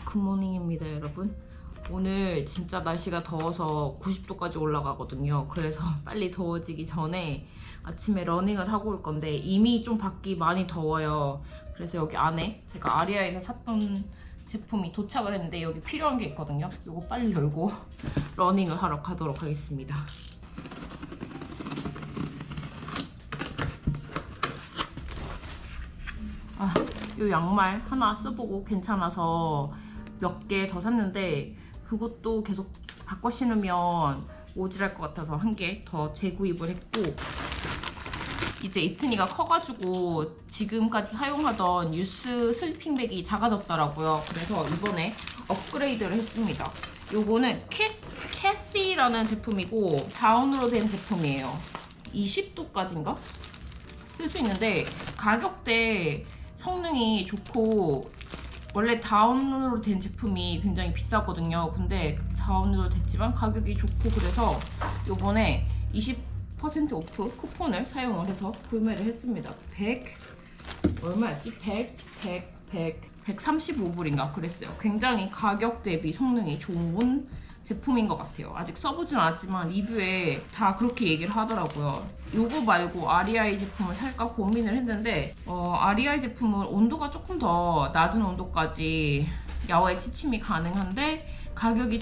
굿모닝입니다, 여러분. 오늘 진짜 날씨가 더워서 90도까지 올라가거든요. 그래서 빨리 더워지기 전에 아침에 러닝을 하고 올 건데 이미 좀 밖이 많이 더워요. 그래서 여기 안에 제가 아리아에서 샀던 제품이 도착을 했는데 여기 필요한 게 있거든요. 이거 빨리 열고 러닝을 하러 가도록 하겠습니다. 이 양말 하나 써보고 괜찮아서 몇 개 더 샀는데 그것도 계속 바꿔 신으면 오질할 것 같아서 한 개 더 재구입을 했고, 이제 이튼이가 커가지고 지금까지 사용하던 유스 슬리핑백이 작아졌더라고요. 그래서 이번에 업그레이드를 했습니다. 요거는 캐시라는 제품이고 다운으로 된 제품이에요. 20도까지인가? 쓸 수 있는데 가격대 성능이 좋고, 원래 다운으로 된 제품이 굉장히 비싸거든요. 근데 다운으로 됐지만 가격이 좋고, 그래서 요번에 20% 오프 쿠폰을 사용을 해서 구매를 했습니다. 얼마였지? 135불인가 그랬어요. 굉장히 가격 대비 성능이 좋은 제품인 것 같아요. 아직 써보진 않았지만 리뷰에 다 그렇게 얘기를 하더라고요. 요거 말고 아리아이 제품을 살까 고민을 했는데 아리아이 제품은 온도가 조금 더 낮은 온도까지 야외 취침이 가능한데 가격이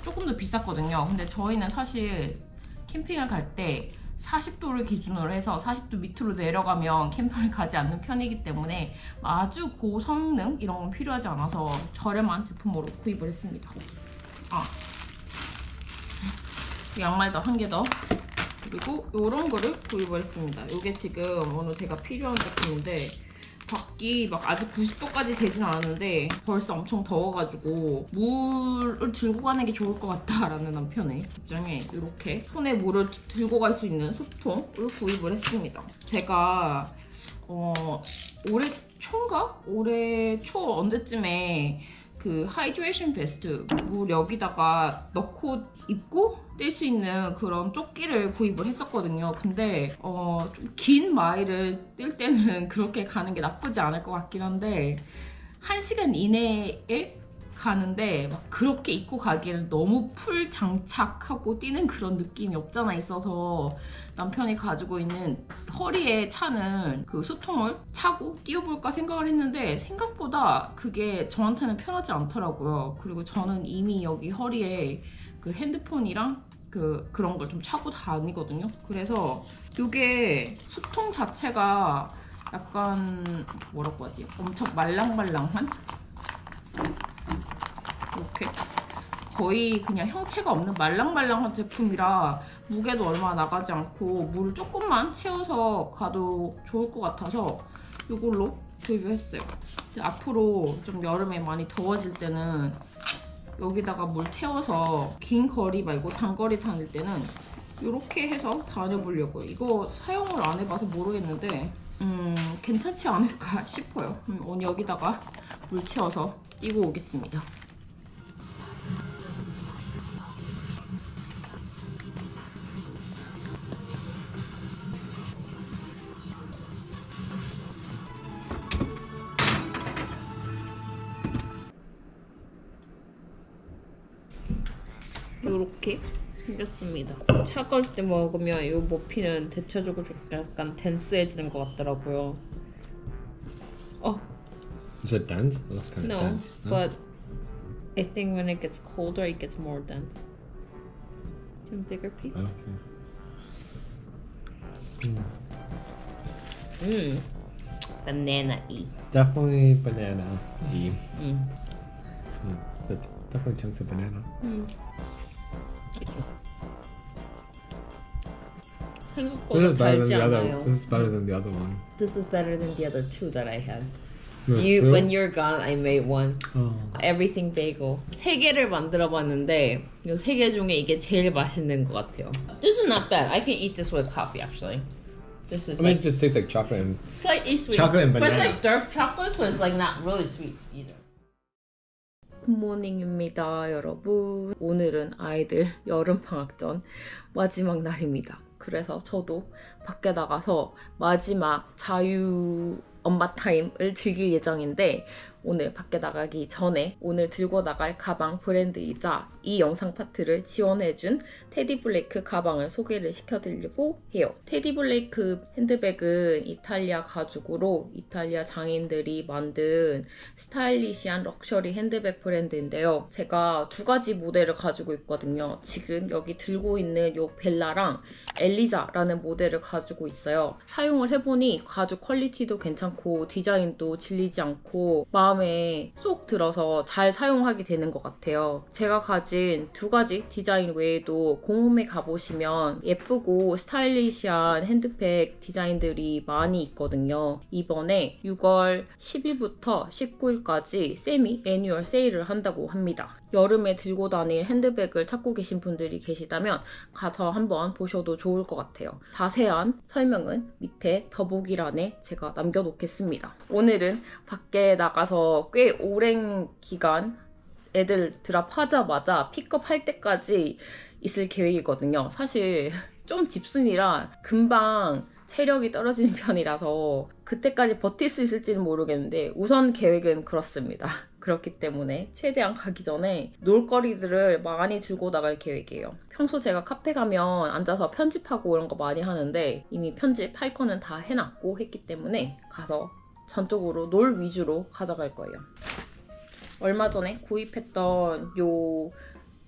조금 더 비쌌거든요. 근데 저희는 사실 캠핑을 갈 때 40도를 기준으로 해서 40도 밑으로 내려가면 캠핑을 가지 않는 편이기 때문에 아주 고성능 이런 건 필요하지 않아서 저렴한 제품으로 구입을 했습니다. 양말도 한 개 더, 그리고 이런 거를 구입을 했습니다. 이게 지금 오늘 제가 필요한 제품인데 밖이 막 아직 90도까지 되진 않았는데 벌써 엄청 더워가지고 물을 들고 가는 게 좋을 것 같다라는 남편의 입장에 이렇게 손에 물을 들고 갈 수 있는 숲통을 구입을 했습니다. 제가 올해 초인가? 올해 초 언제쯤에 그 하이드레이션 베스트, 물 여기다가 넣고 입고 뛸 수 있는 그런 조끼를 구입을 했었거든요. 근데 좀 긴 마일을 뛸 때는 그렇게 가는 게 나쁘지 않을 것 같긴 한데 1시간 이내에 가는데 막 그렇게 입고 가기에는 너무 풀 장착하고 뛰는 그런 느낌이 없잖아 있어서 남편이 가지고 있는 허리에 차는 그 수통을 차고 뛰어볼까 생각을 했는데 생각보다 그게 저한테는 편하지 않더라고요. 그리고 저는 이미 여기 허리에 그 핸드폰이랑 그런 걸 좀 차고 다니거든요. 그래서 이게 수통 자체가 약간 뭐라고 하지? 엄청 말랑말랑한? 이렇게 거의 그냥 형체가 없는 말랑말랑한 제품이라 무게도 얼마 나가지 않고 물을 조금만 채워서 가도 좋을 것 같아서 이걸로 구입을 했어요. 앞으로 좀 여름에 많이 더워질 때는 여기다가 물 채워서 긴 거리 말고 단거리 다닐 때는 이렇게 해서 다녀보려고요. 이거 사용을 안 해봐서 모르겠는데 괜찮지 않을까 싶어요. 오늘 여기다가 물 채워서 뛰고 오겠습니다. 이렇게 생겼습니다. 차가울 때 먹으면 이 머피는 대체적으로 약간 댄스해지는 것 같더라고요. Is it dense? It looks kind of No, dense. but I think when it gets colder, it gets more dense. Do you want a bigger piece? Okay. Banana-y. Definitely banana-y. Yeah, there's definitely chunks of banana. 생각보다 달지 않아요. This is better than the other one. This is better than the other two that I had. Two? When you're gone, I made one. Everything bagel. 3개를 만들어봤는데 이 3개 중에 이게 제일 맛있는 것 같아요. This is not bad. I can eat this with coffee actually. This is it just tastes like chocolate and slightly sweet. chocolate and banana. But it's like dark chocolate, so it's like not really sweet either. 굿모닝입니다, 여러분. 오늘은 아이들 여름방학 전 마지막 날입니다. 그래서 저도 밖에 나가서 마지막 자유 엄마 타임을 즐길 예정인데 오늘 밖에 나가기 전에 오늘 들고 나갈 가방 브랜드이자 이 영상 파트를 지원해준 테디 블레이크 가방을 소개를 시켜드리려고 해요. 테디 블레이크 핸드백은 이탈리아 가죽으로 이탈리아 장인들이 만든 스타일리시한 럭셔리 핸드백 브랜드인데요. 제가 두 가지 모델을 가지고 있거든요. 지금 여기 들고 있는 이 벨라랑 엘리자라는 모델을 가지고 있어요. 사용을 해보니 가죽 퀄리티도 괜찮고 디자인도 질리지 않고 마음에 쏙 들어서 잘 사용하게 되는 것 같아요. 제가 가진 두 가지 디자인 외에도 공홈에 가보시면 예쁘고 스타일리시한 핸드백 디자인들이 많이 있거든요. 이번에 6월 10일부터 19일까지 세미 애뉴얼 세일을 한다고 합니다. 여름에 들고 다닐 핸드백을 찾고 계신 분들이 계시다면 가서 한번 보셔도 좋을 것 같아요. 자세한 설명은 밑에 더보기란에 제가 남겨놓겠습니다. 오늘은 밖에 나가서 꽤 오랜 기간 애들 드랍하자마자 픽업할 때까지 있을 계획이거든요. 사실 좀 집순이라 금방 체력이 떨어지는 편이라서 그때까지 버틸 수 있을지는 모르겠는데 우선 계획은 그렇습니다. 그렇기 때문에 최대한 가기 전에 놀거리들을 많이 들고 나갈 계획이에요. 평소 제가 카페 가면 앉아서 편집하고 이런 거 많이 하는데 이미 편집할 거는 다 해놨고 했기 때문에 가서 전적으로 놀 위주로 가져갈 거예요. 얼마 전에 구입했던 요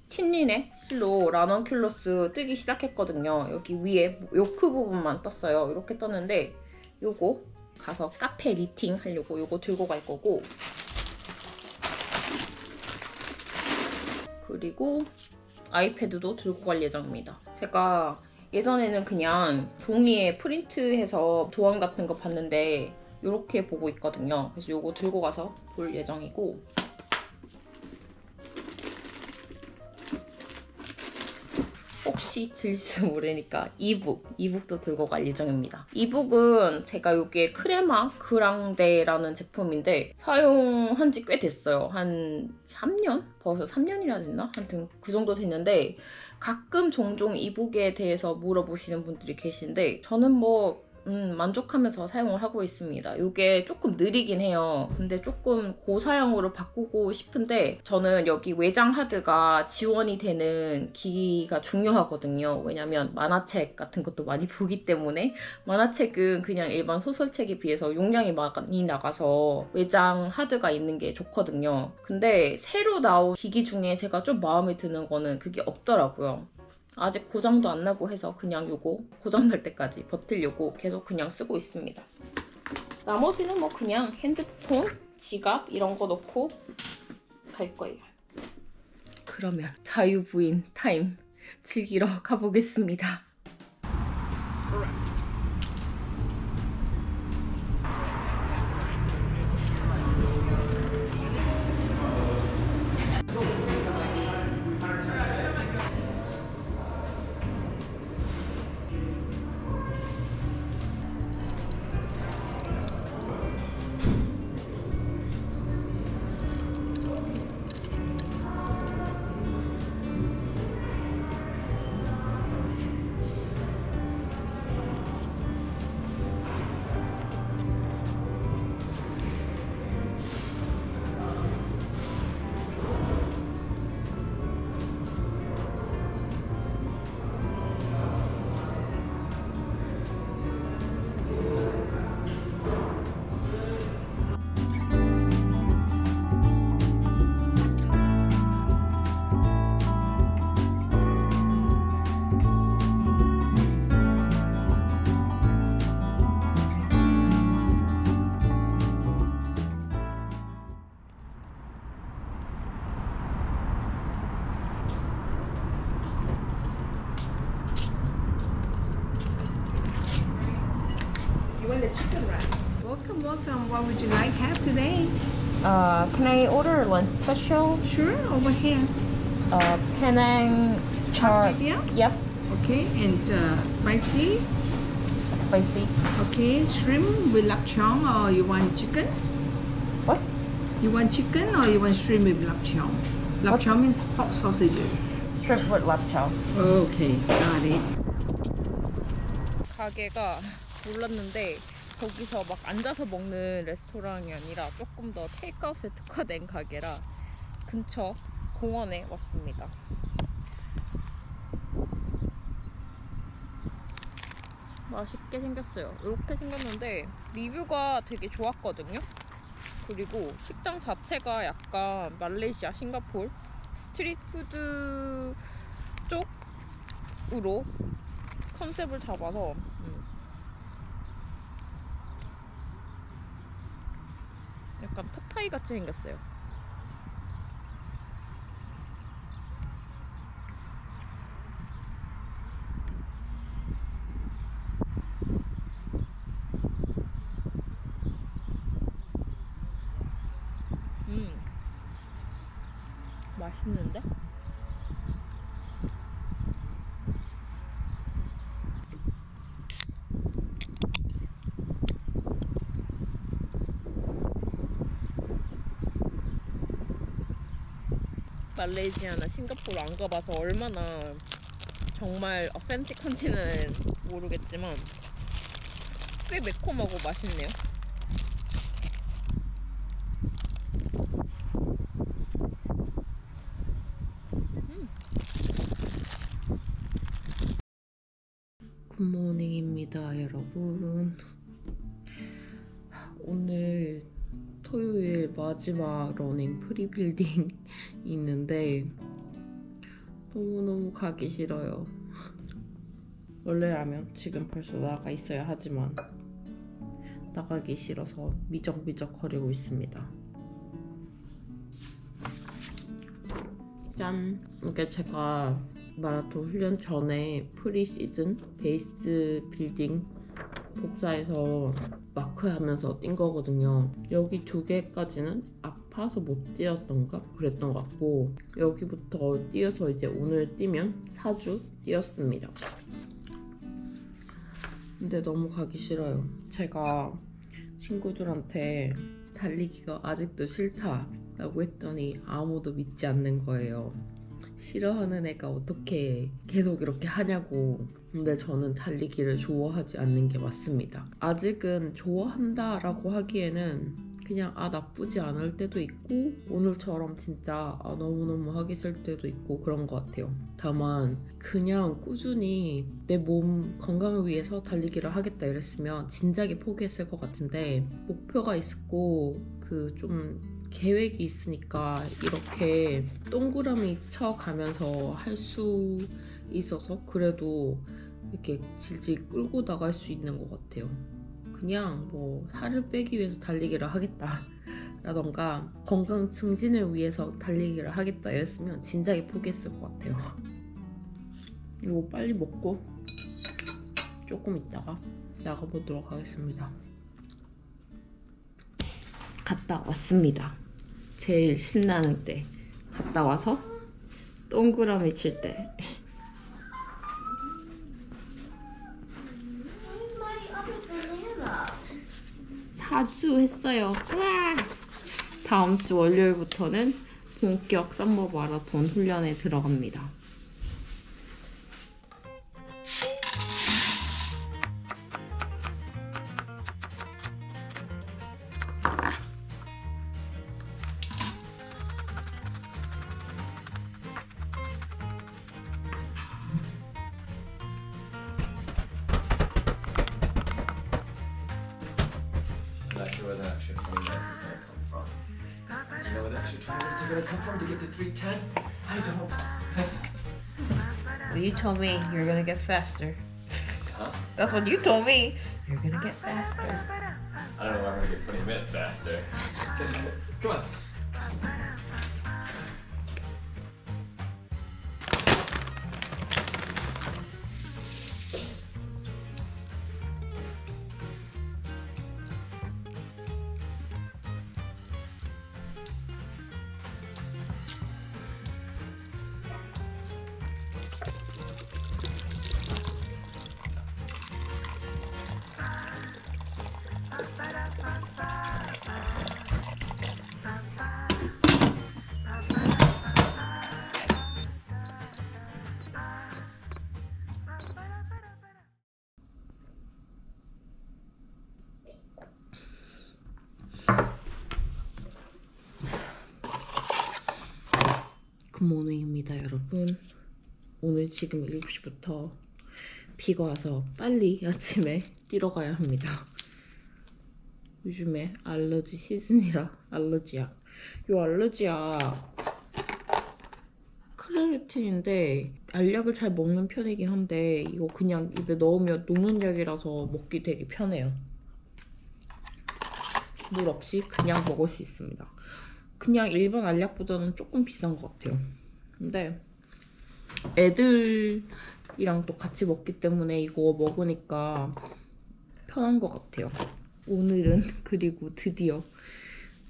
틴린의 실로 라넌큘러스 뜨기 시작했거든요. 여기 위에 요크 부분만 떴어요. 이렇게 떴는데 요거 가서 카페 리팅 하려고 요거 들고 갈 거고, 그리고 아이패드도 들고 갈 예정입니다. 제가 예전에는 그냥 종이에 프린트해서 도안 같은 거 봤는데 이렇게 보고 있거든요. 그래서 요거 들고 가서 볼 예정이고, 혹시 질지 모르니까 이북도 들고 갈 예정입니다. 이북은 제가 이게 크레마 그랑데라는 제품인데 사용한 지 꽤 됐어요. 한 3년? 벌써 3년이나 됐나? 하여튼 그 정도 됐는데 가끔 종종 이북에 대해서 물어보시는 분들이 계신데 저는 뭐 만족하면서 사용을 하고 있습니다. 이게 조금 느리긴 해요. 근데 조금 고사양으로 바꾸고 싶은데 저는 여기 외장 하드가 지원이 되는 기기가 중요하거든요. 왜냐면 만화책 같은 것도 많이 보기 때문에 만화책은 그냥 일반 소설책에 비해서 용량이 많이 나가서 외장 하드가 있는 게 좋거든요. 근데 새로 나온 기기 중에 제가 좀 마음에 드는 거는 그게 없더라고요. 아직 고장도 안 나고 해서 그냥 요거 고장 날 때까지 버티려고 계속 그냥 쓰고 있습니다. 나머지는 뭐 그냥 핸드폰, 지갑 이런 거 넣고 갈 거예요. 그러면 자유부인 타임 즐기러 가보겠습니다. The chicken wraps. Welcome. What would you like have today? Can I order lunch special? Sure, over here. Penang char. Yeah. Yep. Okay, and spicy. Spicy. Okay, shrimp with lapchong, or you want chicken? What? You want chicken or you want shrimp with lapchong? Lapchong means pork sausages. Shrimp with lapchow. Okay, got it. 가게가 몰랐는데 거기서 막 앉아서 먹는 레스토랑이 아니라 조금 더 테이크아웃에 특화된 가게라 근처 공원에 왔습니다. 맛있게 생겼어요. 이렇게 생겼는데 리뷰가 되게 좋았거든요. 그리고 식당 자체가 약간 말레이시아, 싱가포르 스트리트푸드 쪽으로 컨셉을 잡아서 약간 팟타이 같이 생겼어요. 맛있는데? 말레이시아나 싱가포르 안 가봐서 얼마나 정말 어센틱한지는 모르겠지만 꽤 매콤하고 맛있네요. 굿모닝입니다, 여러분. 오늘 토요일 마지막 러닝 프리빌딩 있는데 너무너무 가기 싫어요. 원래라면 지금 벌써 나가 있어야 하지만 나가기 싫어서 미적미적 거리고 있습니다. 짠! 이게 제가 마라톤 훈련 전에 프리시즌 베이스 빌딩 복사해서 마크하면서 뛴 거거든요. 여기 2개까지는 아파서 못 뛰었던가 그랬던 것 같고 여기부터 뛰어서 이제 오늘 뛰면 4주 뛰었습니다. 근데 너무 가기 싫어요. 제가 친구들한테 달리기가 아직도 싫다라고 했더니 아무도 믿지 않는 거예요. 싫어하는 애가 어떻게 계속 이렇게 하냐고. 근데 저는 달리기를 좋아하지 않는 게 맞습니다. 아직은 좋아한다라고 하기에는 그냥 나쁘지 않을 때도 있고 오늘처럼 진짜 너무너무 하기 싫을 때도 있고 그런 것 같아요. 다만 그냥 꾸준히 내 몸 건강을 위해서 달리기를 하겠다 이랬으면 진작에 포기했을 것 같은데 목표가 있고 그 좀 계획이 있으니까 이렇게 동그라미 쳐가면서 할 수 있어서 그래도 이렇게 질질 끌고 나갈 수 있는 것 같아요. 그냥 뭐 살을 빼기 위해서 달리기를 하겠다 라던가 건강 증진을 위해서 달리기를 하겠다 이랬으면 진작에 포기했을 것 같아요. 이거 빨리 먹고 조금 있다가 나가보도록 하겠습니다. 갔다 왔습니다. 제일 신나는 때 갔다 와서 동그라미 칠 때. 사주 했어요. 우와! 다음 주 월요일부터는 본격 썸머 마라톤 훈련에 들어갑니다. Where the extra 20 minutes is going to come from. You know where the extra 20 minutes are going to come from to get to 3:10? I don't. Well, you told me you're gonna get faster. Huh? That's what you told me. You're gonna get faster. I don't know why I'm going to get 20 minutes faster. Come on. 굿모닝입니다, 여러분. 오늘 지금 7시부터 비가 와서 빨리 아침에 뛰러 가야 합니다. 요즘에 알러지 시즌이라 알러지약. 요 알러지약 클레리틴인데 알약을 잘 먹는 편이긴 한데 이거 그냥 입에 넣으면 녹는 약이라서 먹기 되게 편해요. 물 없이 그냥 먹을 수 있습니다. 그냥 일반 알약보다는 조금 비싼 것 같아요. 근데 애들이랑 또 같이 먹기 때문에 이거 먹으니까 편한 것 같아요. 오늘은 그리고 드디어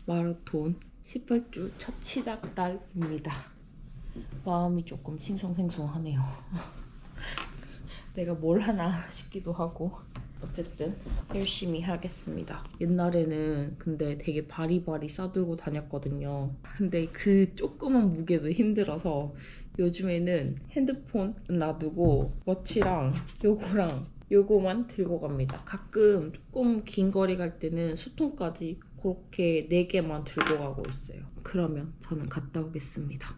마라톤 18주 첫 시작 날입니다. 마음이 조금 싱숭생숭하네요. 내가 뭘 하나 싶기도 하고. 어쨌든 열심히 하겠습니다. 옛날에는 근데 되게 바리바리 싸들고 다녔거든요. 근데 그 조그만 무게도 힘들어서 요즘에는 핸드폰 놔두고 워치랑 요거만 들고 갑니다. 가끔 조금 긴 거리 갈 때는 수통까지 그렇게 4개만 들고 가고 있어요. 그러면 저는 갔다 오겠습니다.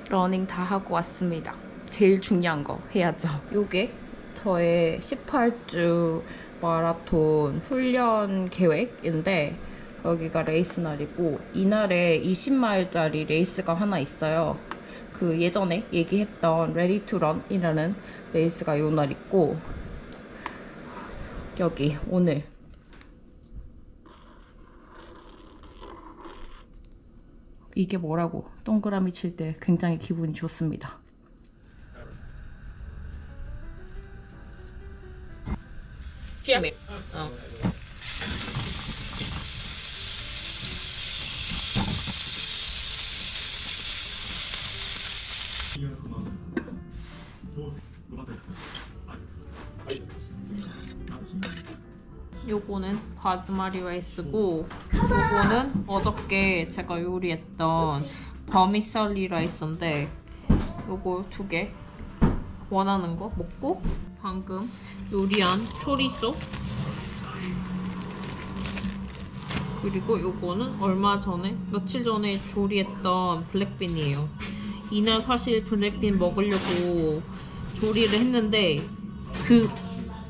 러닝 다 하고 왔습니다. 제일 중요한 거 해야죠. 요게 저의 18주 마라톤 훈련 계획인데 여기가 레이스 날이고 이날에 20마일짜리 레이스가 하나 있어요. 그 예전에 얘기했던 Ready to Run 이라는 레이스가 요 날 있고 여기 오늘 이게 뭐라고 동그라미 칠 때 굉장히 기분이 좋습니다. 귀여워. 요거는 바즈마리 라이스고 요거는 어저께 제가 요리했던 버미셀리 라이스인데 요거 2개 원하는 거 먹고 방금 요리한 초리소 그리고 요거는 얼마 전에 며칠 전에 조리했던 블랙빈이에요. 이날 사실 블랙빈 먹으려고 조리를 했는데 그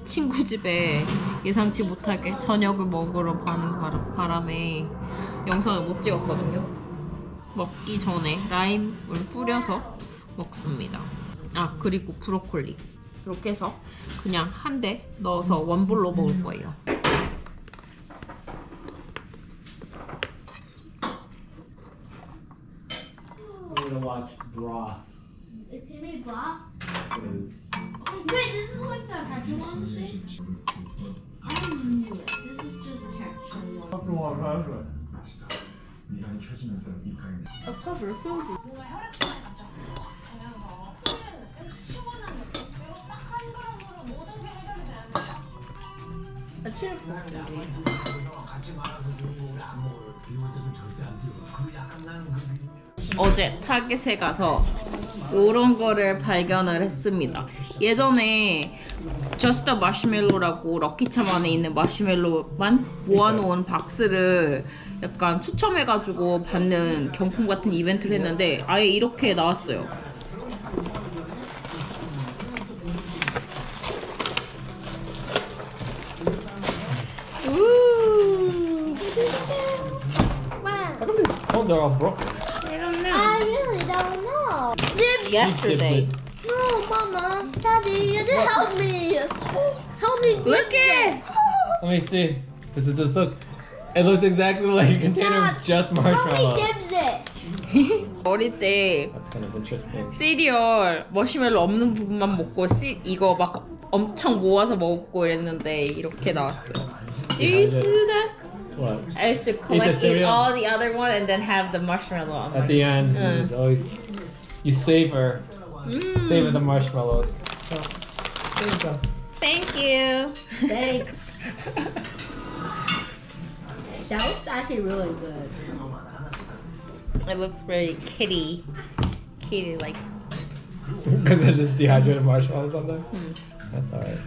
친구 집에 예상치 못하게 저녁을 먹으러 가는 바람에 영상을 못 찍었거든요. 먹기 전에 라임을 뿌려서 먹습니다. 아 그리고 브로콜리 이렇게 해서 그냥 한 대 넣어서 원볼로 먹을 거예요. We're gonna watch Broth. It's Timmy Block. It is. Wait, this is like the Pokemon thing? I knew it. This is just Pokemon. A cover food. 뭔가 혈액순환이 갑자기 되면서 시원한 느낌? 그리고 딱 한 그릇으로 모든 게 해결이 되는 A cheer food. 어제 타겟에 가서 이런 거를 발견을 했습니다. 예전에 Just a Marshmallow라고 럭키참 안에 있는 마시멜로만 모아놓은 박스를 약간 추첨해가지고 받는 경품 같은 이벤트를 했는데 아예 이렇게 나왔어요. Phones are all broken. I don't know. I really don't know. Yesterday. No, Mama, Daddy, you didn't help me. Help me. Look it! Let me see. Does it just look? It looks exactly like a container of just Help marshmallow. me dibs it. 어릴 때 That's kind of interesting. 시리얼 머시멜로 없는 부분만 먹고 이거 막 엄청 모아서 먹고 이랬는데 이렇게 나왔어요. Do you see that? What? I used to collect cereal? all the other one and then have the marshmallow on At the end, it's always you savor the marshmallows. So there you go. Thank you. Thanks. That was actually really good. It looks very kitty like. Because there's just dehydrated marshmallows on them. That's alright.